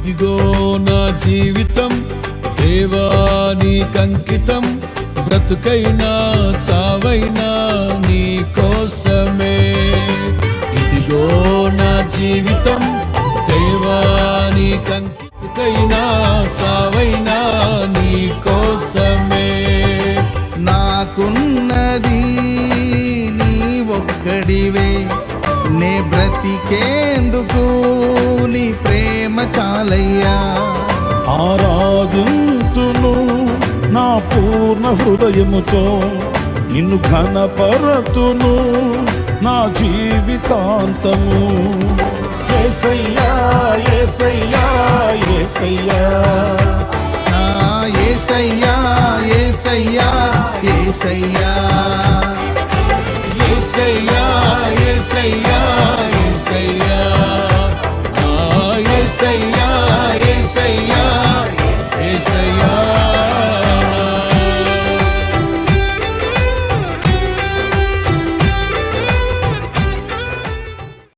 ఇదిగో నా జీవితం దేవా నీకంకితం, బ్రతుకైనా చావైనా నీ కోసమే. ఇదిగో నా జీవితం దేవా నీకంకితమైనా చావైనా నీ కోసమే. నాకున్నది నీ ఒక్కడివే, నే బ్రతికేందుకు నీ ప్రేమ చాలయ్యా. ఆరాధింతును నా పూర్ణ హృదయముతో, నిన్ను ఘనపరతును నా జీవితాంతము. యేసయ్యా యేసయ్యా యేసయ్యా, యేసయ్యా యేసయ్యా యేసయ్యా.